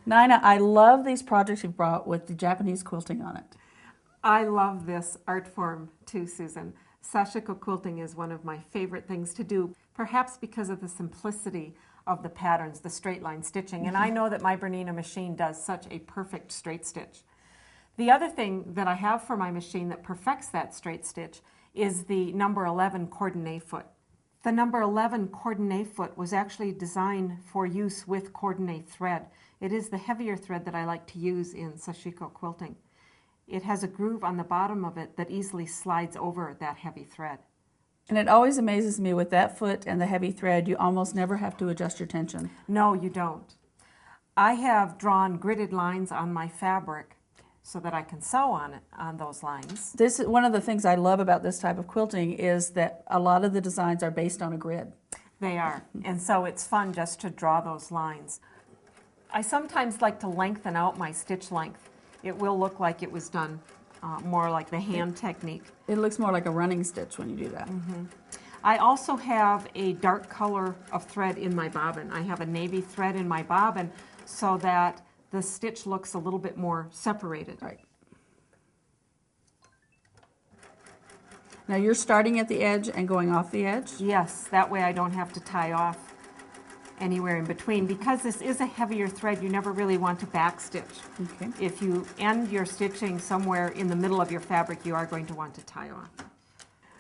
Nina, I love these projects you've brought with the Japanese quilting on it. I love this art form too, Susan. Sashiko quilting is one of my favorite things to do, perhaps because of the simplicity of the patterns, the straight line stitching. And I know that my Bernina machine does such a perfect straight stitch. The other thing that I have for my machine that perfects that straight stitch is the number 11 coordinate foot. The number 11 coordinate foot was actually designed for use with coordinate thread. It is the heavier thread that I like to use in Sashiko quilting. It has a groove on the bottom of it that easily slides over that heavy thread. And it always amazes me with that foot and the heavy thread, you almost never have to adjust your tension. No, you don't. I have drawn gridded lines on my fabric so that I can sew on it, on those lines. This is one of the things I love about this type of quilting is that a lot of the designs are based on a grid. They are, and so it's fun just to draw those lines. I sometimes like to lengthen out my stitch length. It will look like it was done more like the hand technique. It looks more like a running stitch when you do that. Mm-hmm. I also have a dark color of thread in my bobbin. I have a navy thread in my bobbin so that the stitch looks a little bit more separated. Right. Now you're starting at the edge and going off the edge? Yes, that way I don't have to tie off anywhere in between. Because this is a heavier thread, you never really want to back stitch. Okay. If you end your stitching somewhere in the middle of your fabric, you are going to want to tie off.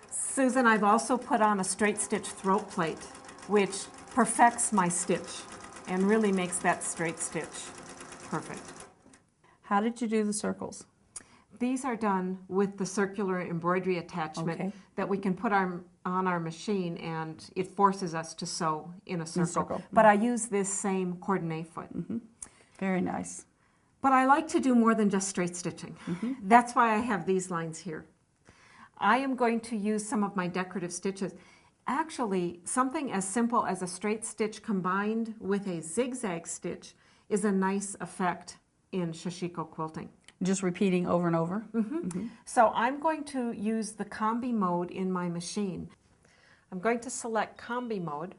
Susan, I've also put on a straight stitch throat plate, which perfects my stitch and really makes that straight stitch perfect. How did you do the circles? These are done with the circular embroidery attachment that we can put on our machine, and it forces us to sew in a circle. But I use this same coordinate foot. Mm-hmm. Very nice. But I like to do more than just straight stitching. Mm-hmm. That's why I have these lines here. I am going to use some of my decorative stitches. Actually, something as simple as a straight stitch combined with a zigzag stitch is a nice effect in Sashiko quilting. Just repeating over and over? Mm-hmm. Mm-hmm. So I'm going to use the combi mode in my machine. I'm going to select combi mode,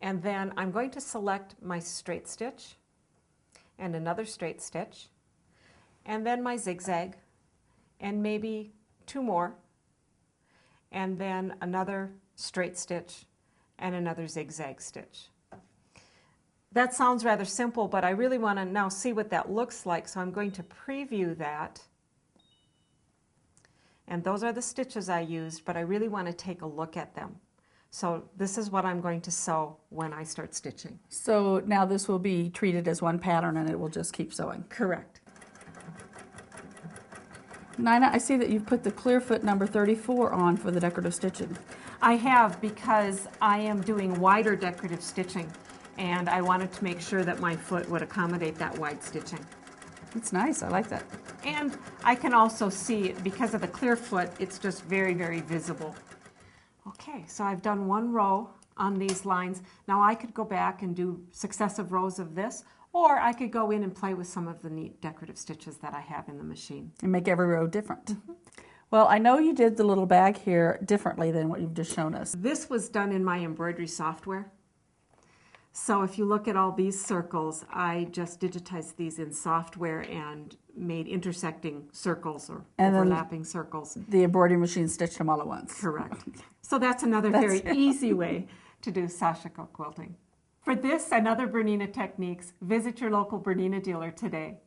and then I'm going to select my straight stitch and another straight stitch, and then my zigzag, and maybe two more, and then another straight stitch and another zigzag stitch. That sounds rather simple, but I really want to now see what that looks like, so I'm going to preview that. And those are the stitches I used, but I really want to take a look at them. So this is what I'm going to sew when I start stitching. So now this will be treated as one pattern and it will just keep sewing? Correct. Nina, I see that you've put the clear foot number 34 on for the decorative stitching. I have, because I am doing wider decorative stitching, and I wanted to make sure that my foot would accommodate that wide stitching. It's nice, I like that. And I can also see, because of the clear foot, it's just very, very visible. Okay, so I've done one row on these lines. Now I could go back and do successive rows of this, or I could go in and play with some of the neat decorative stitches that I have in the machine. And make every row different. Mm-hmm. Well, I know you did the little bag here differently than what you've just shown us. This was done in my embroidery software. So if you look at all these circles, I just digitized these in software and made intersecting circles or overlapping circles. The embroidery machine stitched them all at once. Correct. So that's another very easy way to do Sashiko quilting. For this and other Bernina techniques, visit your local Bernina dealer today.